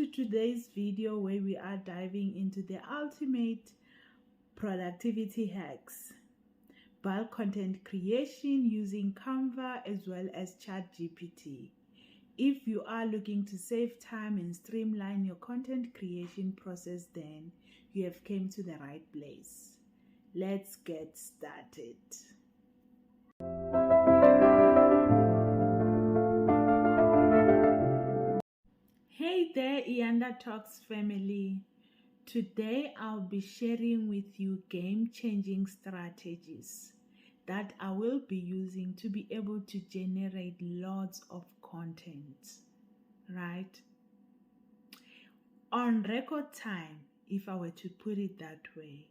to today's video where we are diving into the ultimate productivity hacks, bulk content creation using Canva as well as ChatGPT. If you are looking to save time and streamline your content creation process, then you have come to the right place. Let's get started. Hey there, Ianda Talks family. Today I'll be sharing with you game-changing strategies that I will be using to be able to generate lots of content, right? On record time, if I were to put it that way.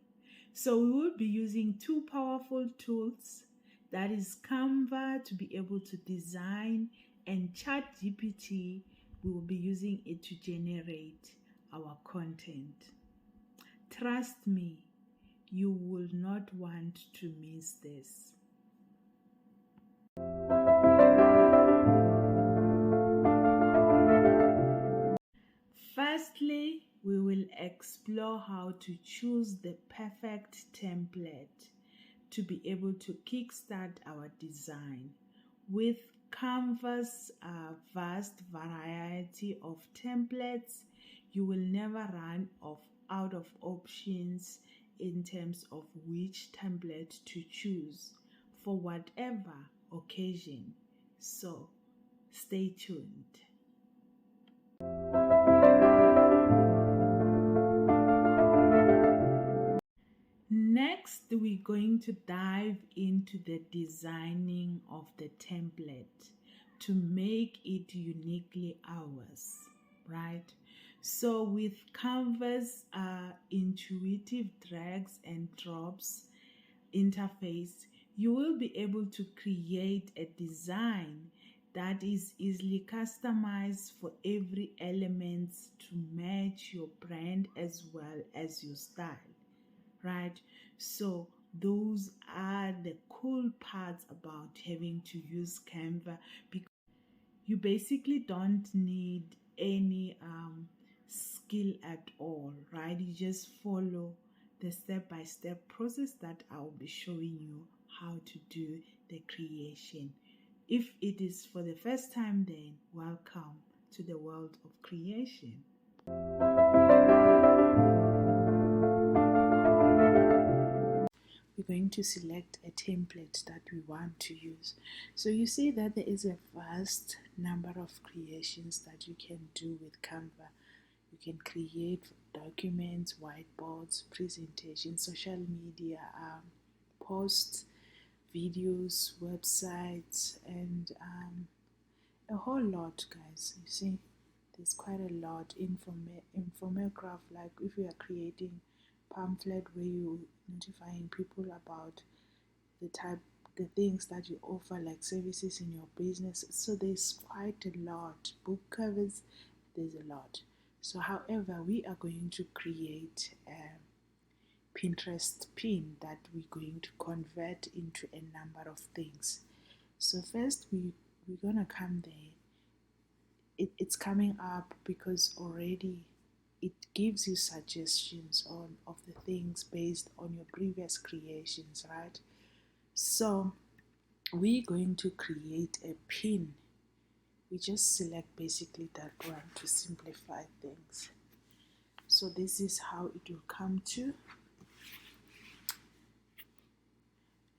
So we will be using two powerful tools, that is Canva to be able to design, and ChatGPT, we will be using it to generate our content. Trust me, you will not want to miss this. Firstly, we will explore how to choose the perfect template to be able to kickstart our design. With Canva's vast variety of templates, you will never run out of options in terms of which template to choose for whatever occasion. So, stay tuned. Next, we're going to dive into the designing of the template to make it uniquely ours, right? So with Canva's intuitive drags and drops interface, you will be able to create a design that is easily customized for every element to match your brand as well as your style. Right? So those are the cool parts about having to use Canva, because you basically don't need any skill at all, right? You just follow the step-by-step process that I'll be showing you how to do the creation. If it is for the first time, then welcome to the world of creation. We're going to select a template that we want to use. So you see that there is a vast number of creations that you can do with Canva. You can create documents, whiteboards, presentations, social media, posts, videos, websites, and a whole lot, guys. You see, there's quite a lot. Infograph, like if you are creating pamphlet where you notifying people about the things that you offer, like services in your business. So there's quite a lot. Book covers, there's a lot. So however, we are going to create a Pinterest pin that we're going to convert into a number of things. So first we're gonna come there. It's coming up because already it gives you suggestions of the things based on your previous creations, right? So we're going to create a pin. We just select basically that one to simplify things. So this is how it will come to.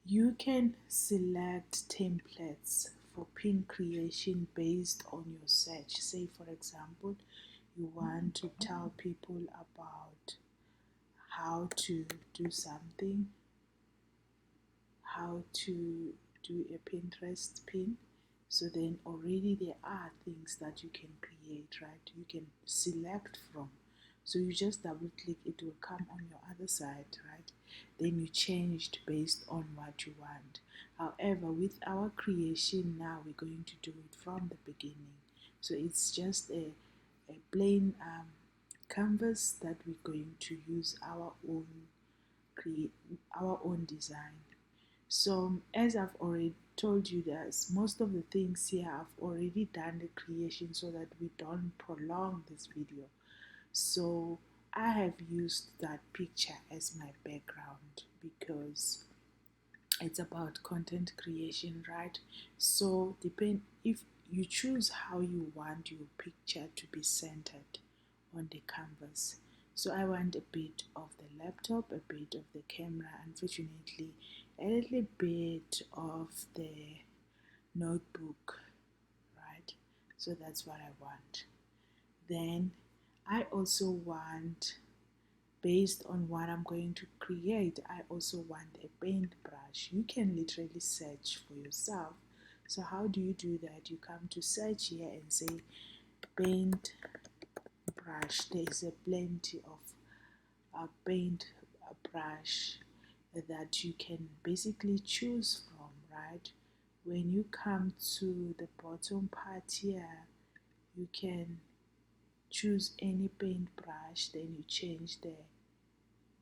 You can select templates for pin creation based on your search. Say for example, you want to tell people about how to do something, how to do a Pinterest pin. So then already there are things that you can create, right? You can select from. So you just double click, it will come on your other side, right? Then you changed based on what you want. However, with our creation now, we're going to do it from the beginning. So it's just a plain canvas that we're going to use our own design. So as I've already told you, that most of the things here I've already done the creation so that we don't prolong this video. So I have used that picture as my background because it's about content creation, right? So depend if you choose how you want your picture to be centered on the canvas. So I want a bit of the laptop, a bit of the camera, unfortunately a little bit of the notebook, right? So that's what I want. Then I also want, based on what I'm going to create, I also want a paintbrush. You can literally search for yourself. So how do you do that? You come to search here and say paint brush. There is a plenty of paint brush that you can basically choose from, right? When you come to the bottom part here, you can choose any paintbrush, then you change the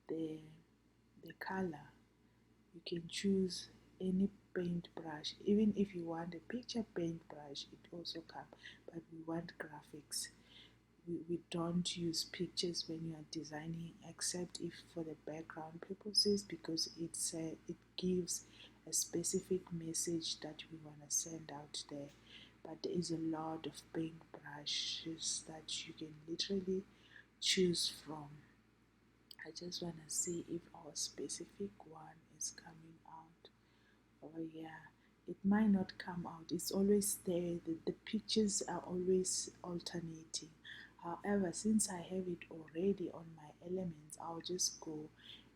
the color. You can choose any paintbrush. Even if you want a picture paintbrush, it also comes, but we want graphics. We don't use pictures when you are designing, except if for the background purposes, because it gives a specific message that we want to send out there. But there is a lot of paintbrushes that you can literally choose from. I just want to see if our specific one is coming out over here. It might not come out. It's always there. The pictures are always alternating. However, since I have it already on my elements, I'll just go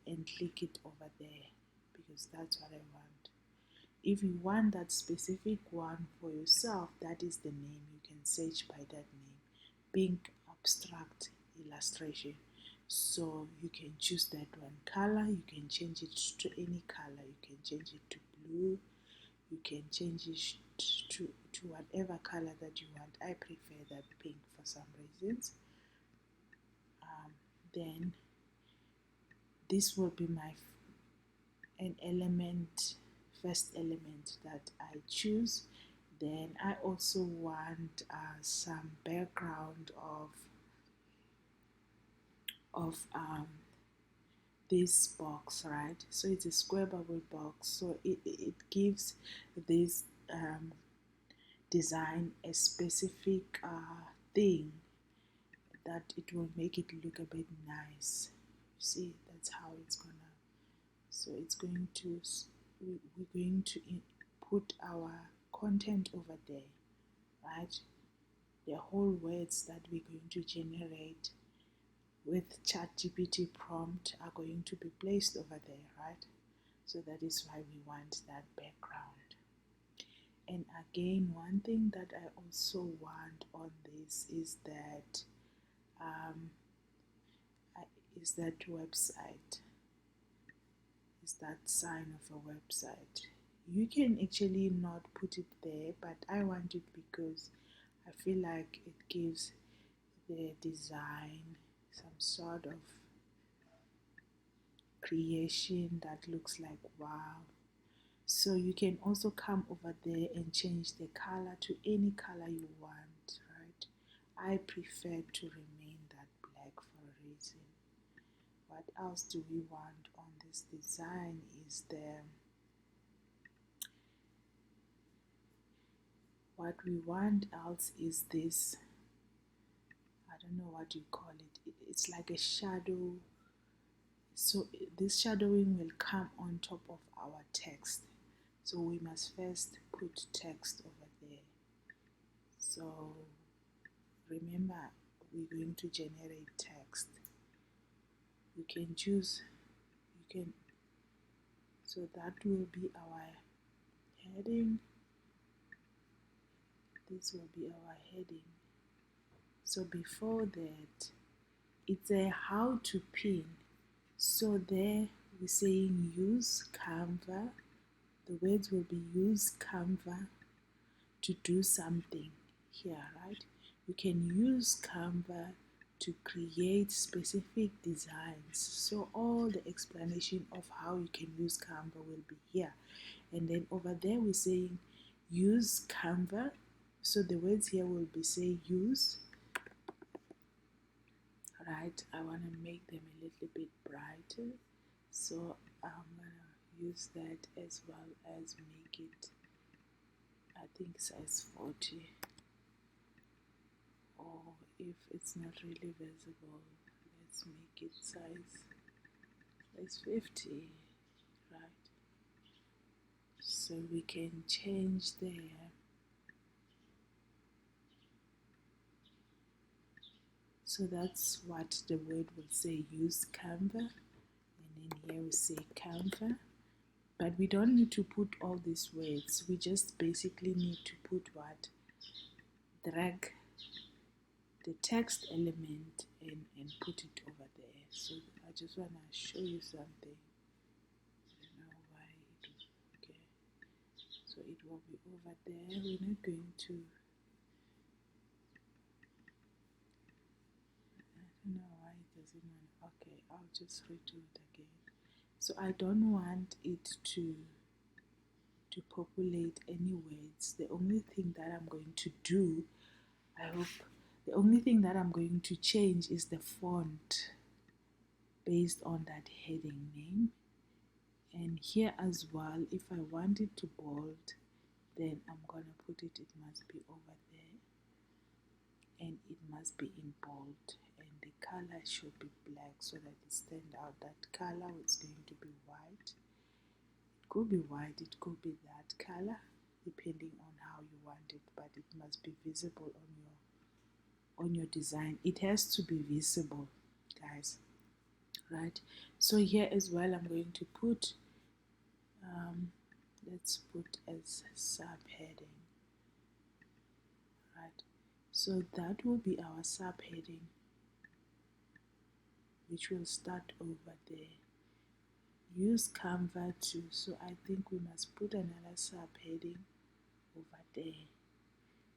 and click it over there because that's what I want. If you want that specific one for yourself, that is the name. You can search by that name. Pink abstract illustration. So you can choose that one. Color, you can change it to any color. You can change it to blue. You can change it to whatever color that you want. I prefer that pink for some reasons. Then this will be an element, first element that I choose. Then I also want some background of this box, right? So it's a square bubble box, so it gives this design a specific thing that it will make it look a bit nice. See, that's how it's gonna. So it's going to, we're going to put our content over there, right? The whole words that we're going to generate with ChatGPT prompt are going to be placed over there, right? So that is why we want that background. And again, one thing that I also want on this is that website, is that sign of a website. You can actually not put it there, but I want it because I feel like it gives the design some sort of creation that looks like wow. So you can also come over there and change the color to any color you want, right? I prefer to remain that black for a reason. What else do we want on this design is what we want else is this, I don't know what you call it. It's like a shadow. So this shadowing will come on top of our text. So we must first put text over there. So remember, we're going to generate text. You can choose, so that will be our heading. This will be our heading. So before that, it's a how to pin. So there we're saying use Canva. The words will be use Canva to do something here, right? You can use Canva to create specific designs. So all the explanation of how you can use Canva will be here. And then over there we're saying use Canva. So the words here will be say use, right? I want to make them a little bit brighter, so I'm gonna use that as well as make it, I think, size 40, or if it's not really visible, let's make it size 50, right? So we can change there. So that's what the word will say, use Canva, and then here we say Canva. But we don't need to put all these words, we just basically need to put what? Drag the text element and put it over there. So I just want to show you something. I don't know why it will, okay. So it will be over there. We're not going to, I don't know why it doesn't want, okay, I'll just redo it again. So I don't want it to populate any words. The only thing that I'm going to do, I hope, the only thing that I'm going to change is the font based on that heading name. And here as well, if I want it to bold, then I'm gonna put it must be over there, and it must be in bold, and the color should be black so that it stand out. That color is going to be white. It could be white, it could be that color, depending on how you want it, but it must be visible on your design. It has to be visible, guys, right? So here as well, I'm going to put let's put as subheading, right? So that will be our subheading, which will start over there. Use Canva too, so I think we must put another subheading over there.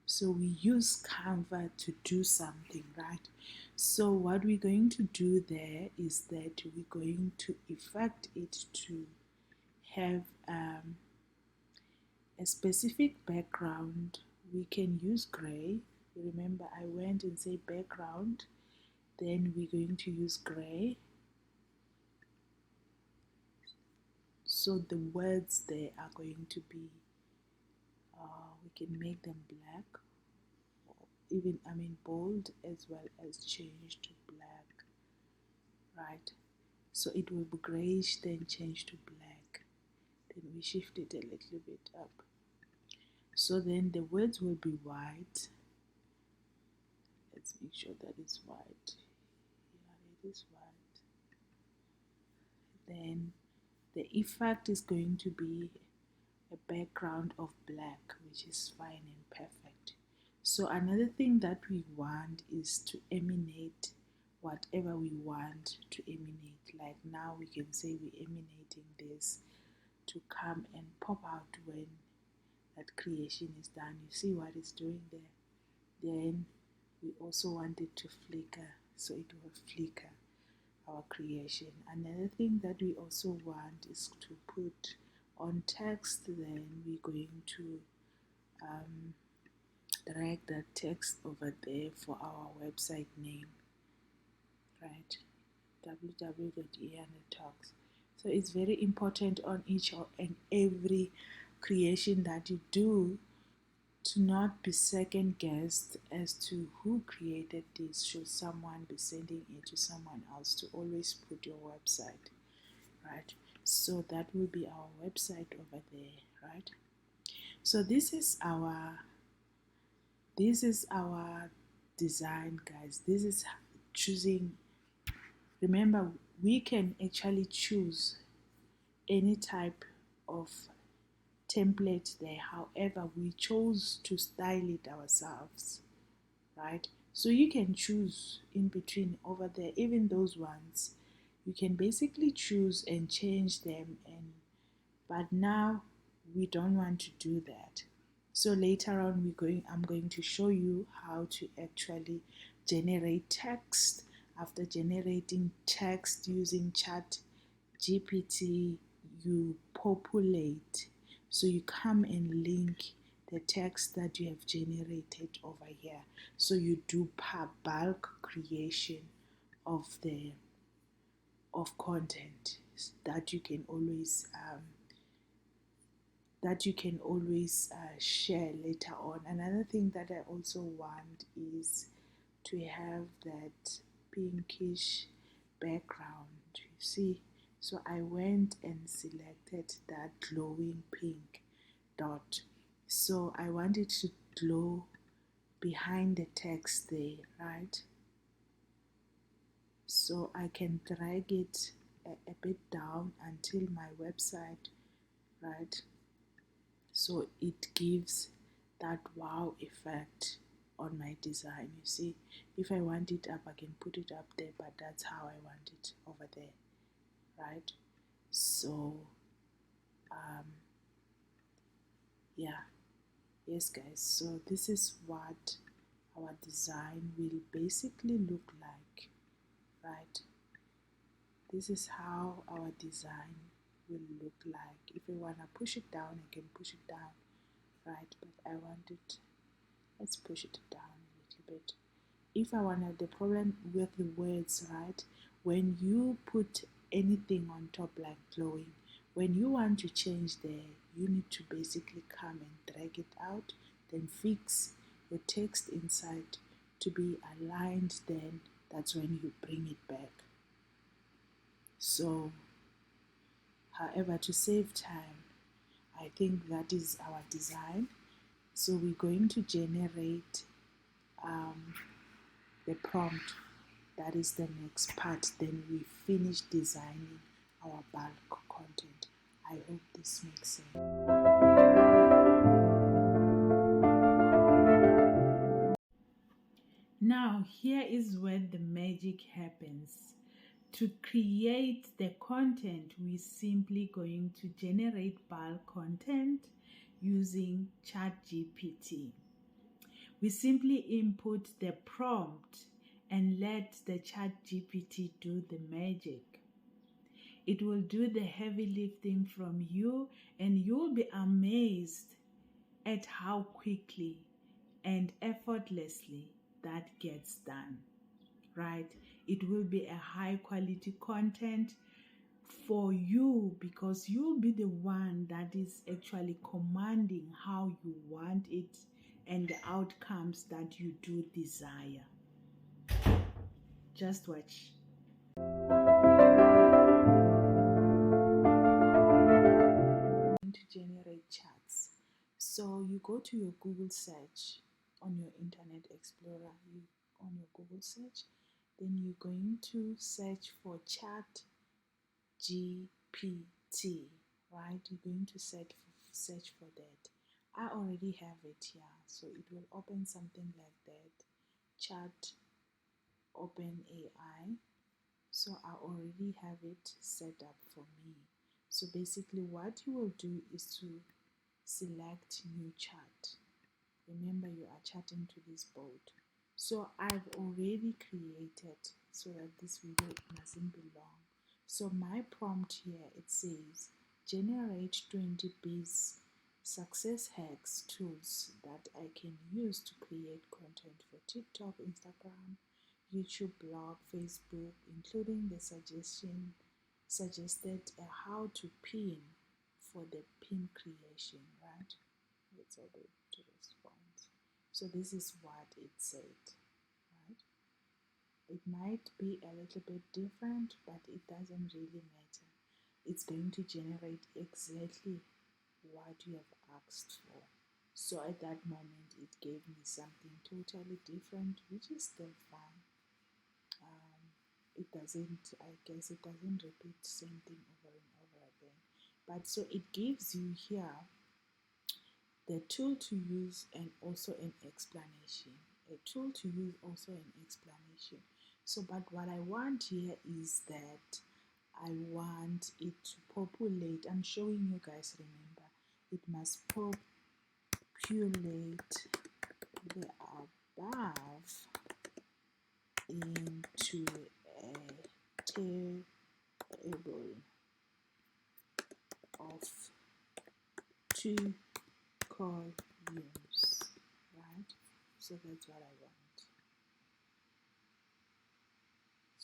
So we use Canva to do something, right? So what we're going to do there is that we're going to effect it to have a specific background. We can use gray. Remember, I went and say background, then we're going to use gray. So the words there are going to be, we can make them black, even, I mean, bold, as well as change to black, right? So it will be grayish, then change to black. Then we shift it a little bit up. So then the words will be white. Let's make sure that it's white. Yeah, it is white. Then the effect is going to be a background of black, which is fine and perfect. So another thing that we want is to emanate whatever we want to emanate. Like now we can say we're emanating this to come and pop out when that creation is done. You see what it's doing there? Then we also want it to flicker, so it will flicker our creation. Another thing that we also want is to put on text. Then we're going to drag that text over there for our website name, right? www.eantalks. So it's very important on each and every creation that you do to not be second guessed as to who created this. Should someone be sending it to someone else, to always put your website, right? So that will be our website over there, right? So this is our design, guys. This is choosing. Remember, we can actually choose any type of template there, however we chose to style it ourselves, right? So you can choose in between over there, even those ones you can basically choose and change them, and but now we don't want to do that. So later on I'm going to show you how to actually generate text. After generating text using ChatGPT, you populate. So you come and link the text that you have generated over here. So you do bulk creation of content that you can always share later on. Another thing that I also want is to have that pinkish background, you see. So I went and selected that glowing pink dot. So I want it to glow behind the text there, right? So I can drag it a bit down until my website, right? So it gives that wow effect on my design. You see, if I want it up, I can put it up there, but that's how I want it over there, right? So yeah, yes guys, so this is what our design will basically look like, right? This is how our design will look like. If I want to push it down, I can push it down, right? But I want it, let's push it down a little bit. If I want to, the problem with the words, right? When you put anything on top like glowing, when you want to change there, you need to basically come and drag it out, then fix your text inside to be aligned, then that's when you bring it back. So, however, to save time, I think that is our design. So we're going to generate the prompt. That is the next part. Then we finish designing our bulk content. I hope this makes sense. Now here is where the magic happens. To create the content, we're simply going to generate bulk content using ChatGPT. We simply input the prompt and let the ChatGPT do the magic. It will do the heavy lifting from you, and you'll be amazed at how quickly and effortlessly that gets done, right? It will be a high quality content for you because you'll be the one that is actually commanding how you want it and the outcomes that you do desire. Just watch. To generate charts. So you go to your Google search on your Internet Explorer, on your Google search, then you're going to search for ChatGPT, right? You're going to search for that. I already have it here, so it will open something like that. Chat Open AI. So I already have it set up for me. So basically what you will do is to select new chat. Remember, you are chatting to this bot. So I've already created so that this video mustn't be long. So my prompt here, it says generate 20 biz success hacks tools that I can use to create content for TikTok, Instagram, YouTube, blog, Facebook, including the suggested how to pin for the pin creation, right? Let's all go to response. So this is what it said, right? It might be a little bit different, but it doesn't really matter. It's going to generate exactly what you have asked for. So at that moment, it gave me something totally different, which is still fine. It doesn't, I guess it doesn't repeat the same thing over and over again. But so it gives you here the tool to use and also an explanation. A tool to use, also an explanation. So, but what I want here is that I want it to populate. I'm showing you guys, remember, it must populate the above into a table of 2 columns, right? So that's what I want.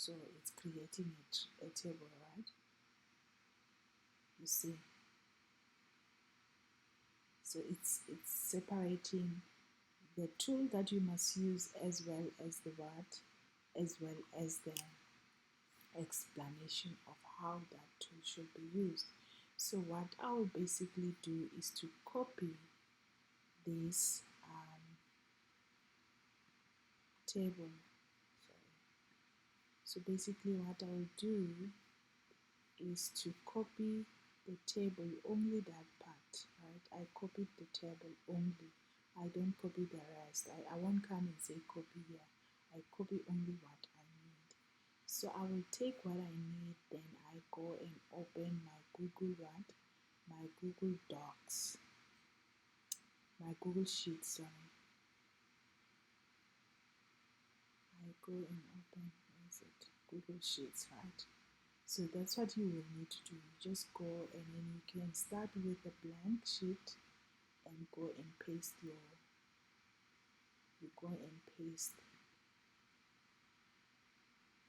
So it's creating a table, right? You see. So it's separating the tool that you must use as well as the what, as well as the explanation of how that tool should be used. So what I will basically do is to copy this table. Sorry. So basically what I'll do is to copy the table, only that part, right? I copied the table only. I don't copy the rest. I won't come and say copy here. I copy only what I need. So I will take what I need, then I go and open my Google what? My Google Docs, my Google Sheets, sorry. I go and open, what is it? Google Sheets, right? So that's what you will need to do. You just go and then you can start with a blank sheet and go and paste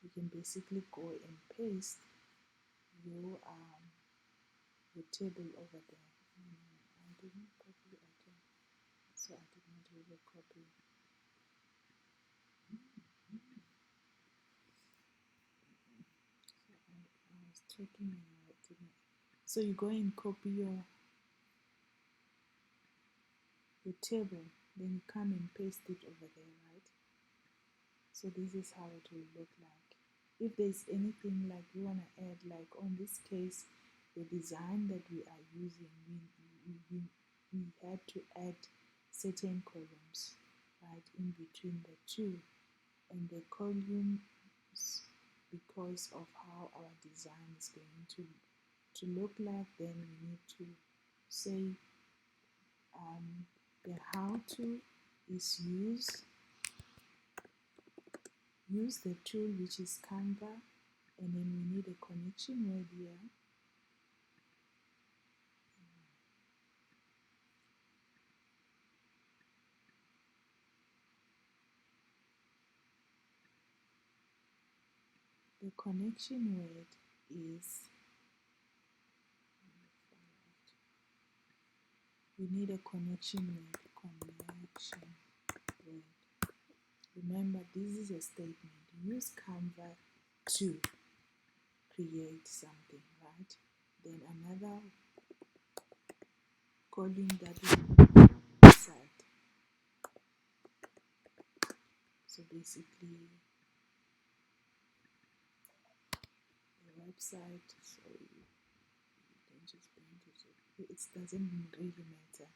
you can basically go and paste your table over there. I didn't copy, okay, so I did not really copy. So I was checking and I didn't. So you go and copy your table, then you come and paste it over there, right? So this is how it will look like. If there's anything like you want to add, like on this case, the design that we are using, we had to add certain columns, right, in between the two. And the columns, because of how our design is going to look like, then we need to say the how to is use the tool which is Canva, and then we need a connection word here. The connection word is, we need a connection word, Remember, this is a statement. Use Canva to create something, right? Then another column that is website. So basically, the website. So you can just paint it. It doesn't really matter.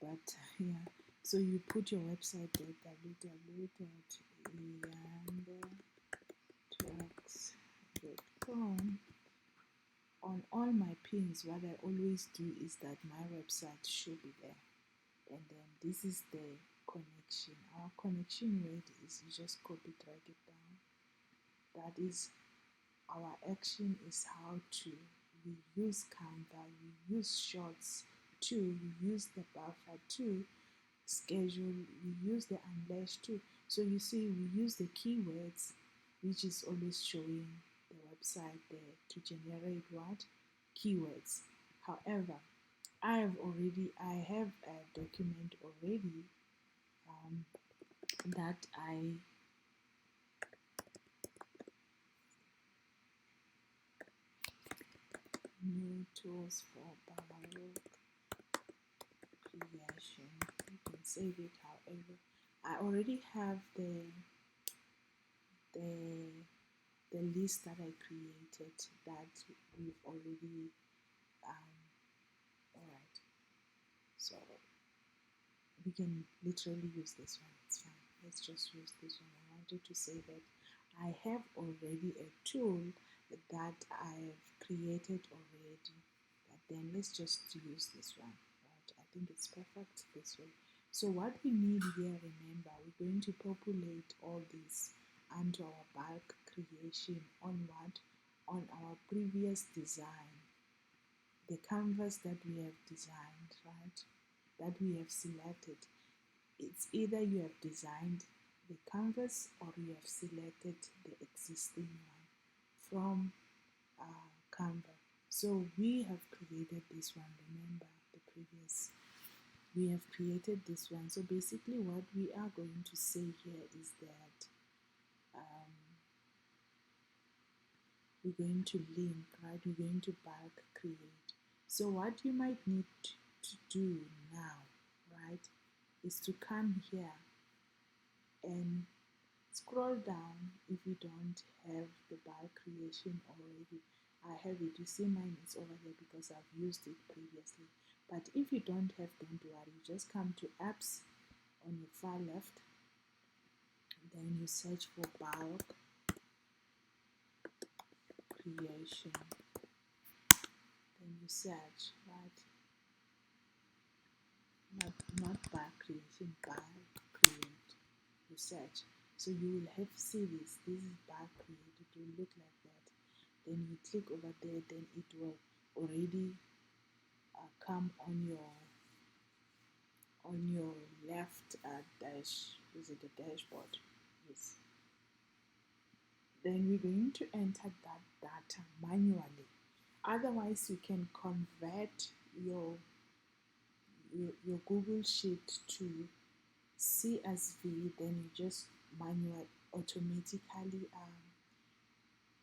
But yeah, so you put your website there, www.leandetalks.com. On all my pins, what I always do is that my website should be there, and then this is the connection. Our connection word is, you just copy, drag it down. That is, our action is how to. We use Canva, we use Shorts too, we use the buffer too, schedule, we use the unlash too. So you see, we use the keywords, which is always showing the website there to generate what? Keywords. However, I have a document already that I new tools for Baroque creation. You can save it. However, I already have the list that I created that we've already all right. So we can literally use this one. It's fine. Let's just use this one. I wanted to say that I have already a tool that I've created already. But then let's just use this one. Right? I think it's perfect this way. So what we need here, remember, we're going to populate all this under our bulk creation on what? On our previous design. The canvas that we have designed, right? That we have selected. It's either you have designed the canvas or you have selected the existing one from Canva. So we have created this one. Remember the previous, we have created this one. So basically what we are going to say here is that we're going to link, right? We're going to bulk create. So what you might need to do now, right, is to come here and scroll down if you don't have the bulk creation already. I have it. You see mine is over there because I've used it previously. But if you don't have, don't worry. You just come to apps on your far left. Then you search for bulk creation. Then you search, right? Not bulk creation, bulk create. You search. So you will have see this. This is bulk create. It will look like that. Then you click over there. Then it will already come on your left dash. Is it the dashboard? Yes. Then we're going to enter that data manually. Otherwise, you can convert your Google Sheet to CSV. Then you just manually automatically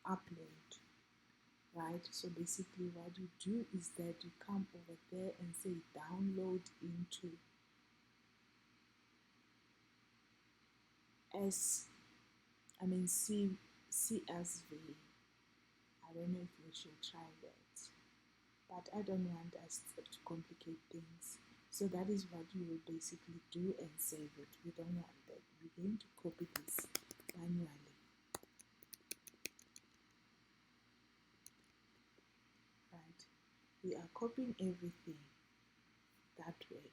upload, right? So basically what you do is that you come over there and say download into CSV. I don't know if we should try that, but I don't want us to complicate things. So that is what you will basically do and save it. We don't want that. We're going to copy this manually, right? We are copying everything that way,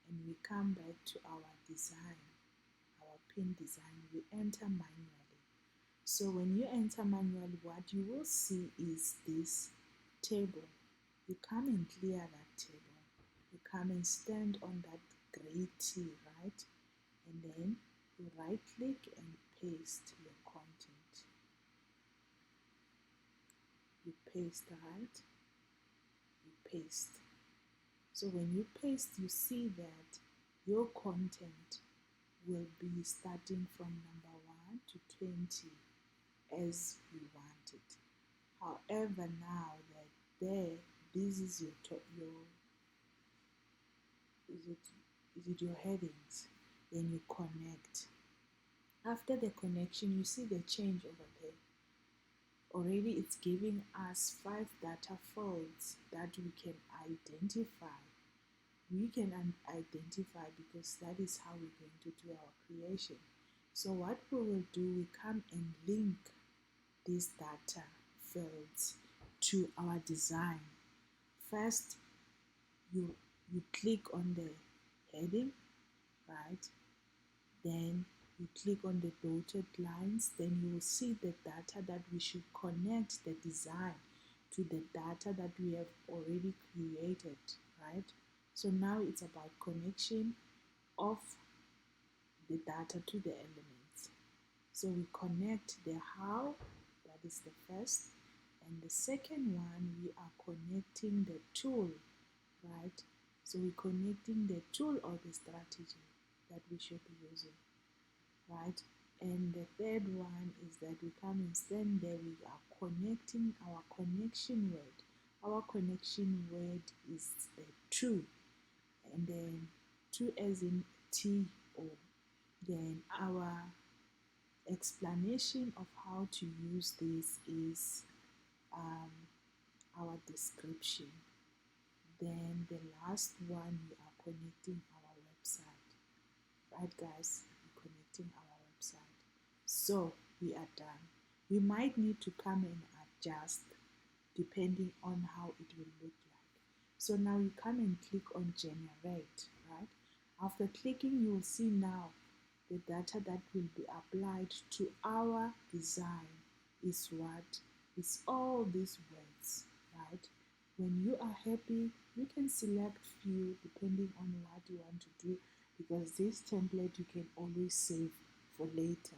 and we come back to our design, our pin design. We enter manually. So when you enter manually, what you will see is this table. You come and clear that table. You come and stand on that gray T, right? And then you right click and paste your content. You paste, right? You paste. So when you paste, you see that your content will be starting from number 1 to 20 as we want it. However, now that this is your headings, then you connect. After the connection, you see the change over there. Already it's giving us 5 data fields that we can identify. We can identify because that is how we're going to do our creation. So what we will do, we come and link these data fields to our design. First, you click on the heading, right? Then you click on the dotted lines. Then you will see the data that we should connect the design to the data that we have already created, right? So now it's about connection of the data to the elements. So we connect the how, that is the first, and the second one we are connecting the tool, right? So we're connecting the tool or the strategy that we should be using, right? And the third one is that we come and stand there, we are connecting our connection word. Our connection word is the to, and then to as in TO. Then our explanation of how to use this is our description. Then the last one, we are connecting our website, right guys? We're connecting our website. So we are done. We might need to come and adjust depending on how it will look like. So now you come and click on generate, right? After clicking, you will see now the data that will be applied to our design is what? Is all these words, right? When you are happy, you can select few depending on what you want to do, because this template you can always save for later.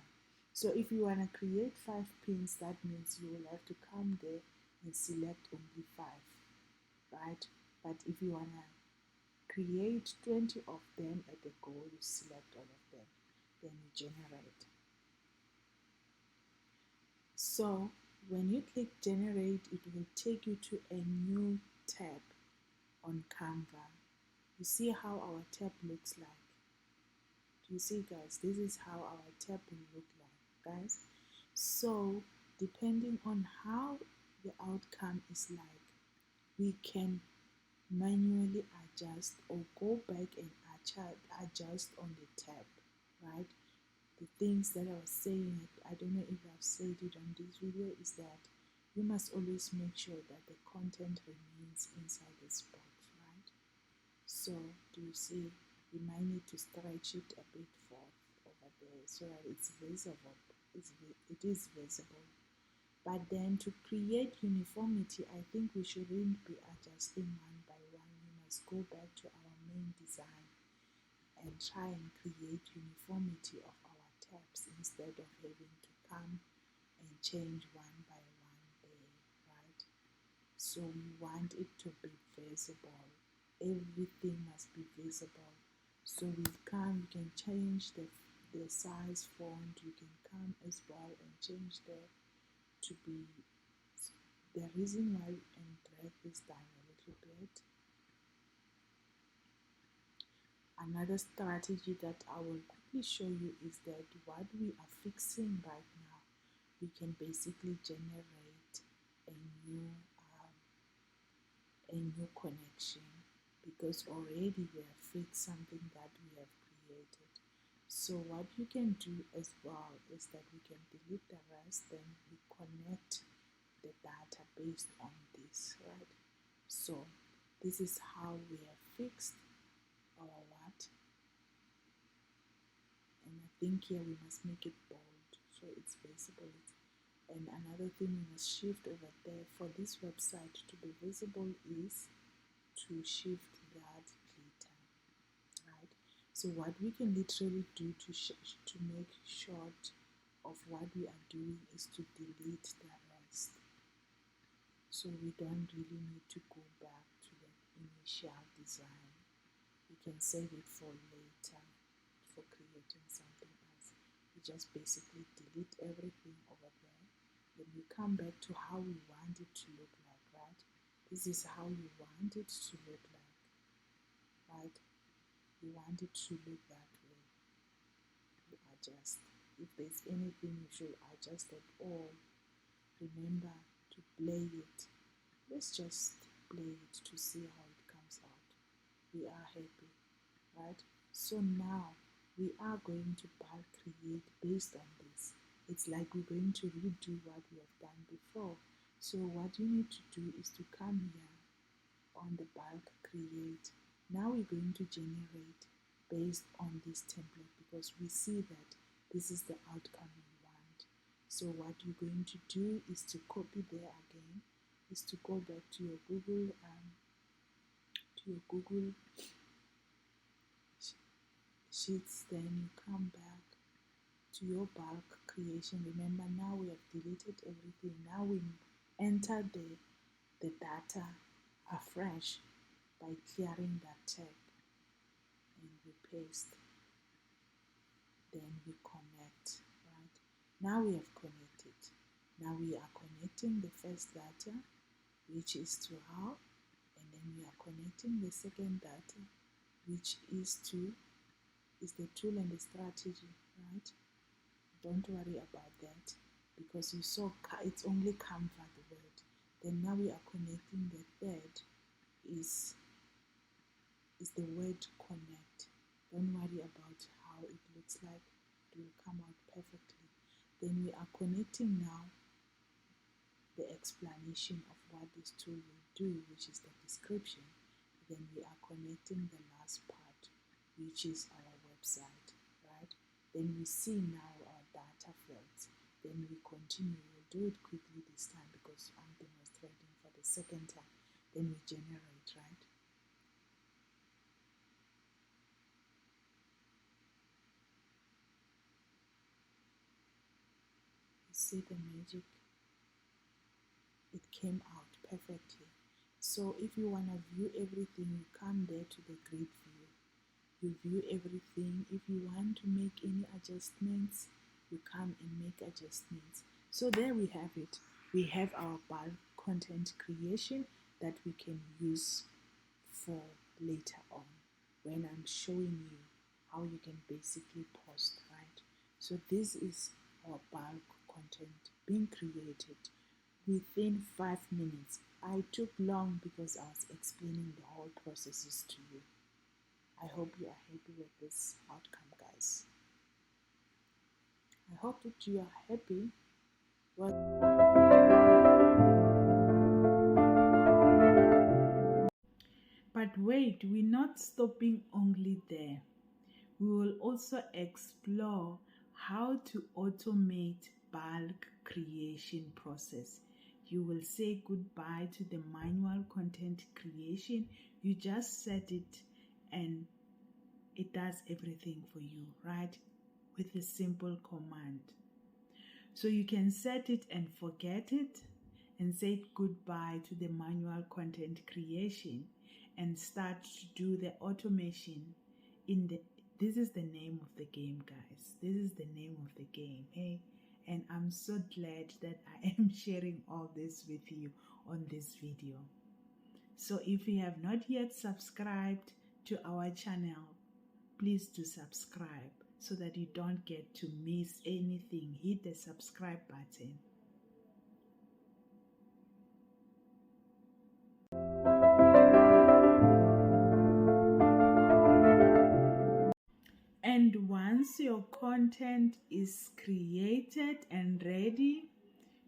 So if you want to create 5 pins, that means you will have to come there and select only 5, right? But if you want to create 20 of them at a go, you select all of them, then you generate. So when you click generate, it will take you to a new tab on Canva. You see how our tab looks like. Do you see, guys? This is how our tab will look like, guys. So depending on how the outcome is like, we can manually adjust or go back and adjust on the tab, right? The things that I was saying, I don't know if I've said it on this video, is that you must always make sure that the content remains inside this box, right? So do you see, we might need to stretch it a bit forth over there so that it's visible. It is visible. But then to create uniformity, I think we shouldn't be adjusting one by one. We must go back to our main design and try and create uniformity of our tabs instead of having to come and change one by one there, right? So we want it to be visible. Everything must be visible. So we can change the size font. You can come as well and change to be the reason why and drag this down a little bit. Another strategy that I will quickly show you is that what we are fixing right now, we can basically generate a new connection, because already we have fixed something that we have created. So what you can do as well is that we can delete the rest, then we connect the data based on this, right? So this is how we have fixed our what, and I think here we must make it bold so it's visible. And another thing we must shift over there for this website to be visible is to shift that glitter, right? So what we can literally do to make short of what we are doing is to delete the rest. So we don't really need to go back to the initial design. We can save it for later, for creating something else. We just basically delete everything over there. Then we come back to how we want it to look like, right? This is how you want it to look like, right? You want it to look that way. You adjust. If there's anything you should adjust at all, remember to play it. Let's just play it to see how it comes out. We are happy, right? So now we are going to bulk create based on this. It's like we're going to redo what we have done before. So what you need to do is to come here on the bulk create. Now we're going to generate based on this template, because we see that this is the outcome we want. So what you're going to do is to copy there again, is to go back to your Google Sheets, then you come back to your bulk creation. Remember, now we have deleted everything. Now we enter the data afresh by clearing that tag, and we paste, then we connect, right? Now we have connected. Now we are connecting the first data, which is to how, and then we are connecting the second data, which is the tool and the strategy, right? Don't worry about that, because you saw it's only Canva the word. Then now we are connecting the third is the word connect. Don't worry about how it looks like, it will come out perfectly. Then we are connecting now the explanation of what this tool will do, which is the description. Then we are connecting the last part, which is our website, right? Then we see now our data fields. Then we continue. We'll do it quickly this time because I'm demonstrating for the second time. Then we generate, right? see the magic? It came out perfectly. So if you want to view everything, you come there to the grid view. You view everything. If you want to make any adjustments, you come and make adjustments. So there we have it. We have our bulk content creation that we can use for later on when I'm showing you how you can basically post, right? So this is our bulk content being created within 5 minutes. I took long because I was explaining the whole processes to you. I hope you are happy with this outcome, guys. I hope that you are happy. But wait, we're not stopping only there. We will also explore how to automate bulk creation process. You will say goodbye to the manual content creation. You just set it and it does everything for you, right? With a simple command. So you can set it and forget it and say goodbye to the manual content creation and start to do the automation in the this is the name of the game, guys. This is the name of the game, hey? And I'm so glad that I am sharing all this with you on this video. So if you have not yet subscribed to our channel, please do subscribe so that you don't get to miss anything. Hit the subscribe button. And once your content is created and ready,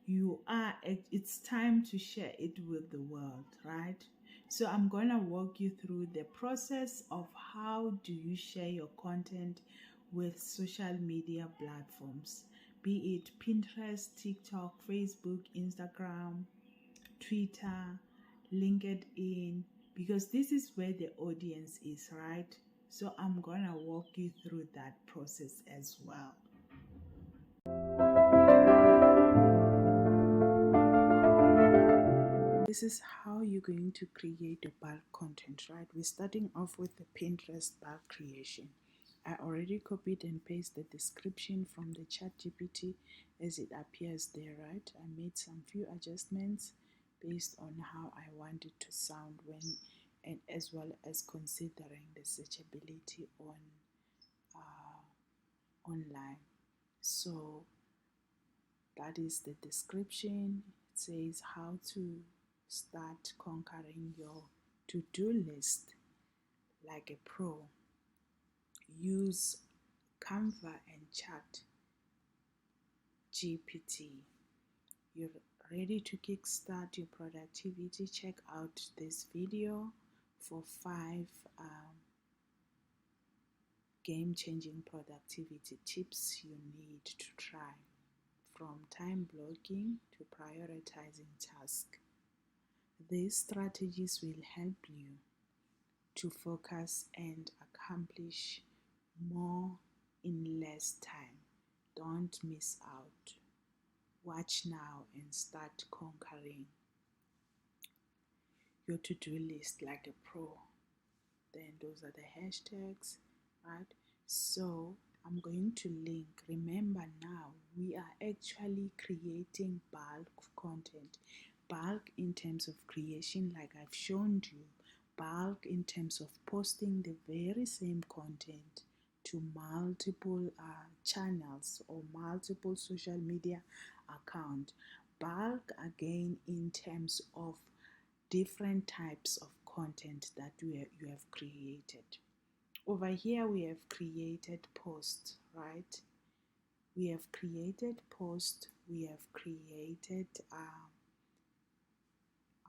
it's time to share it with the world, right? So I'm going to walk you through the process of how do you share your content with social media platforms, be it Pinterest, TikTok, Facebook, Instagram, Twitter, LinkedIn, because this is where the audience is, right? So I'm gonna walk you through that process as well. This is how you're going to create your bulk content, right? We're starting off with the Pinterest bulk creation. I already copied and pasted the description from the ChatGPT as it appears there, right? I made some few adjustments based on how I want it to sound when, and as well as considering the searchability online. So that is the description. It says how to start conquering your to-do list like a pro. Use Canva and ChatGPT. You're ready to kickstart your productivity? Check out this video for 5 game-changing productivity tips you need to try, from time blocking to prioritizing tasks. These strategies will help you to focus and accomplish more in less time. Don't miss out. Watch now and start conquering your to-do list like a pro. Then those are the hashtags, right? So I'm going to link. Remember now, we are actually creating bulk content. Bulk in terms of creation, like I've shown you. Bulk in terms of posting the very same content to multiple channels or multiple social media accounts. Bulk again in terms of different types of content that you have created. Over here we have created posts, right? We have created post. We have created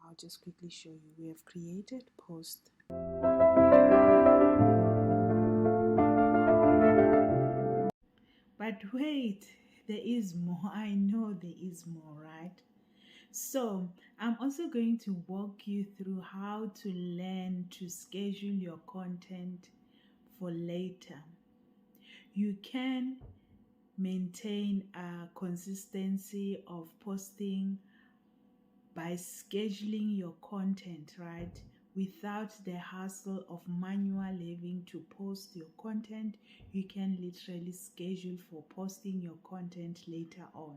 I'll just quickly show you. We have created post. But wait, there is more. I know there is more, right? So I'm also going to walk you through how to learn to schedule your content for later. You can maintain a consistency of posting by scheduling your content, right? Without the hassle of manual having to post your content, you can literally schedule for posting your content later on.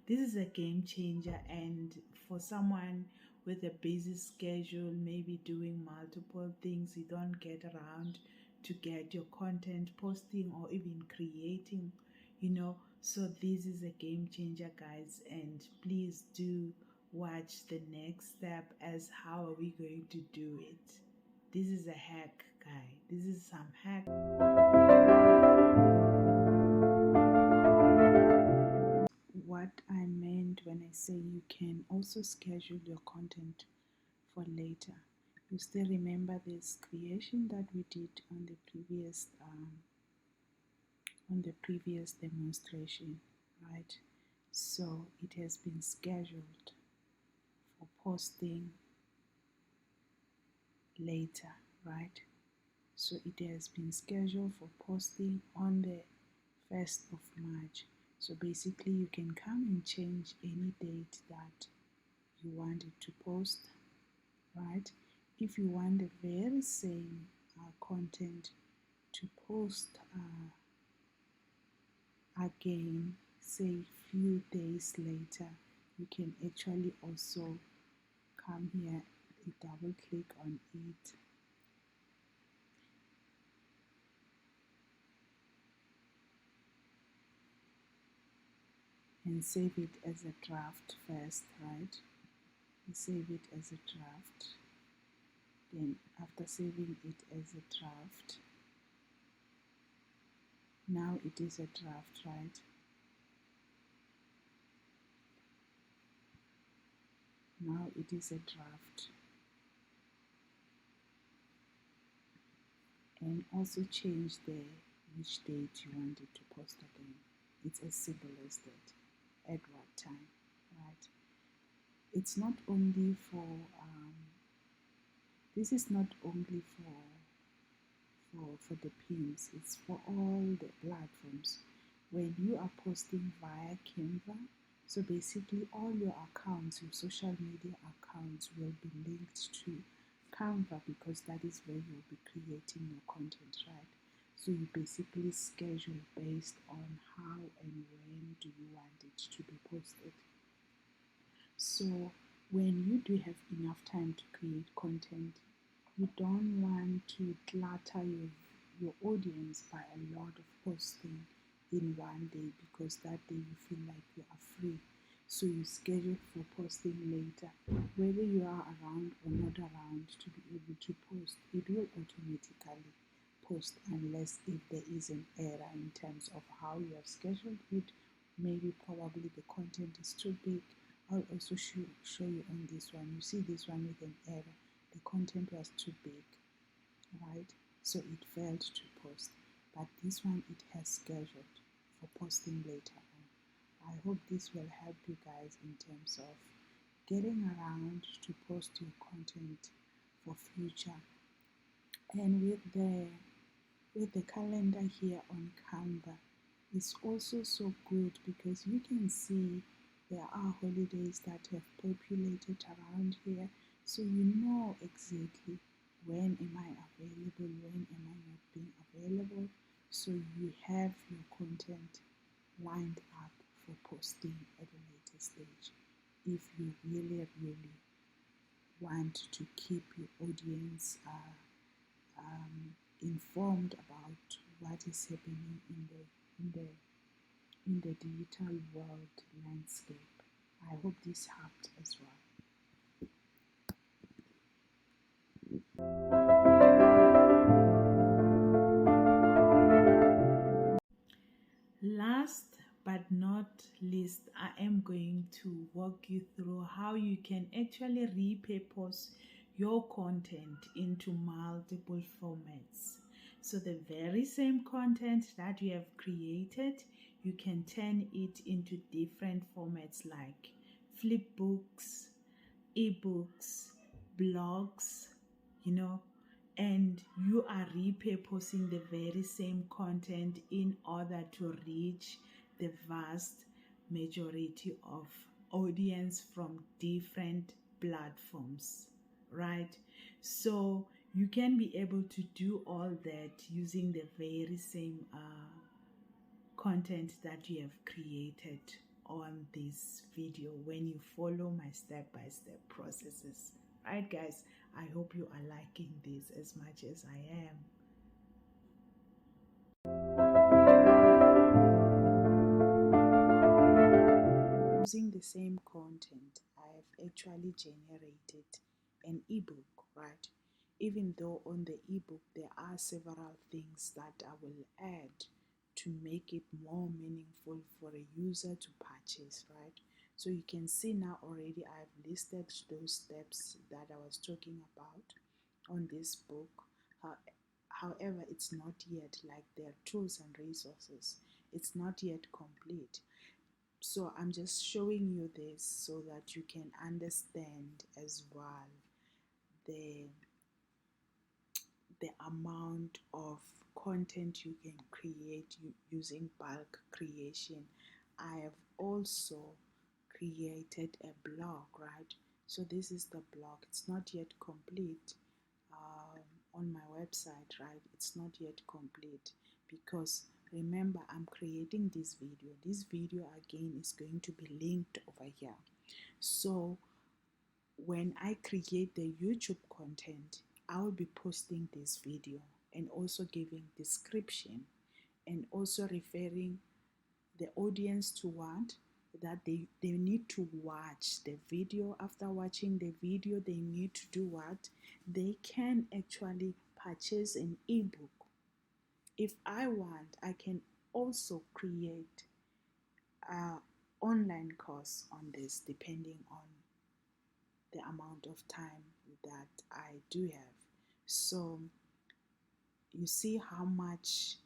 This is a game changer, and for someone with a busy schedule, maybe doing multiple things, you don't get around to get your content posting or even creating, so this is a game changer, guys, and please do watch the next step as how are we going to do it. This is a hack, guy. This is some hack. What I meant when I say you can also schedule your content for later. You still remember this creation that we did on the previous demonstration, right? So it has been scheduled for posting later, right? So it has been scheduled for posting on the 1st of March. So basically you can come and change any date that you want it to post, right? If you want the very same content to post again, say few days later, you can actually also come here, double click on it, and save it as a draft first, right? You save it as a draft. Then after saving it as a draft, now it is a draft, right? Now it is a draft. And also change which date you want it to post again. It's as simple as that. At what time, right? It's not only for this is not only for the pins, it's for all the platforms. When you are posting via Canva, so basically all your accounts, your social media accounts, will be linked to Canva, because that is where you'll be creating your content, right? So you basically schedule based on how and when do you want it to be posted. So when you do have enough time to create content, you don't want to clutter your audience by a lot of posting in one day, because that day you feel like you are free. So you schedule for posting later. Whether you are around or not around to be able to post, it will automatically post, unless if there is an error in terms of how you have scheduled it. Maybe probably the content is too big. I'll also show you on this one. You see this one with an error. The content was too big, right? So it failed to post. But this one, it has scheduled for posting later on. I hope this will help you guys in terms of getting around to post your content for future. And with the calendar here on Canva, it's also so good, because you can see there are holidays that have populated around here, so you know exactly when am I available, when am I not being available, so you have your content lined up for posting at a later stage. If you really want to keep your audience informed about what is happening in the digital world landscape. I hope this helped as well. Last but not least, I am going to walk you through how you can actually repurpose your content into multiple formats. So the very same content that you have created, you can turn it into different formats like flipbooks, ebooks, blogs, and you are repurposing the very same content in order to reach the vast majority of audience from different platforms, right? So you can be able to do all that using the very same content that you have created on this video when you follow my step-by-step processes. Right, guys, I hope you are liking this as much as I am. Using the same content, I've actually generated an ebook, right? Even though on the ebook there are several things that I will add to make it more meaningful for a user to purchase, right? So you can see now already I've listed those steps that I was talking about on this book. However, it's not yet like their tools and resources. It's not yet complete. So I'm just showing you this so that you can understand as well the amount of content you can create using bulk creation. I have also created a blog, right? So this is the blog. It's not yet complete on my website, right? It's not yet complete because remember I'm creating this video. This video again is going to be linked over here. So when I create the YouTube content, I will be posting this video and also giving description and also referring the audience to what that they need to watch the video. After watching the video, they need to do what? They can actually purchase an ebook. If I want, I can also create an online course on this depending on the amount of time that I do have. So you see how much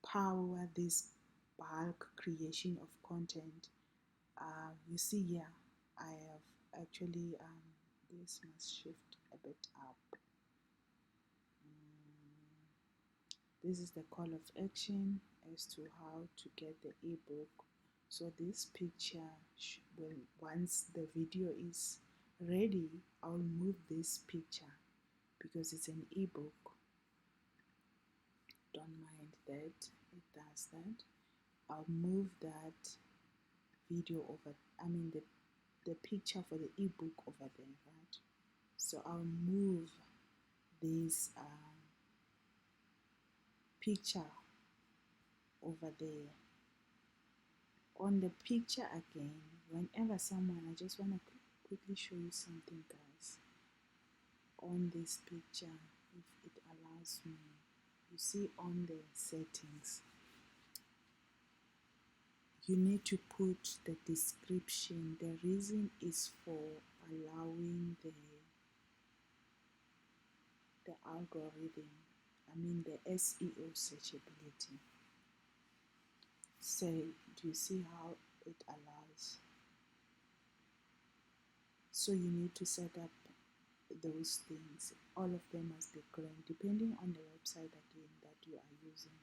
power this bulk creation of content. You see here, I have actually, this must shift a bit up. This is the call of action as to how to get the ebook. So this picture will, once the video is ready, I'll move this picture because it's an ebook. Don't mind that it does that. I'll move that video over, the picture for the ebook over there, right? So I'll move this picture over there. On the picture again, whenever someone, I just want to quickly show you something, guys. On this picture, if it allows me, you see on the settings, you need to put the description. The reason is for allowing the algorithm, the SEO searchability. So do you see how it allows? So you need to set up those things. All of them must be green depending on the website again that you are using,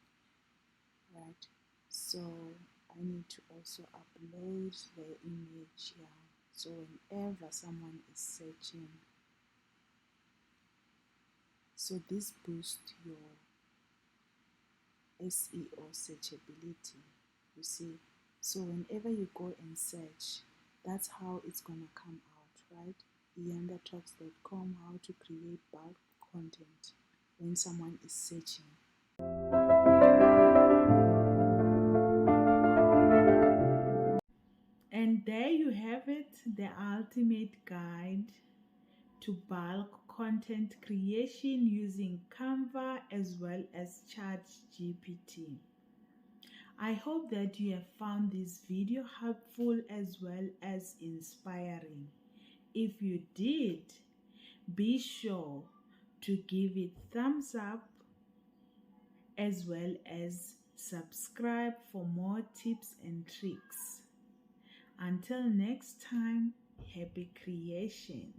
right? So I need to also upload the image here. So whenever someone is searching, so this boosts your SEO searchability, you see. So whenever you go and search, that's how it's gonna come out, right? iyandatalks.com, how to create bulk content when someone is searching. And there you have it, the ultimate guide to bulk content creation using Canva as well as ChatGPT. I hope that you have found this video helpful as well as inspiring. If you did, be sure to give it thumbs up as well as subscribe for more tips and tricks. Until next time, happy creation.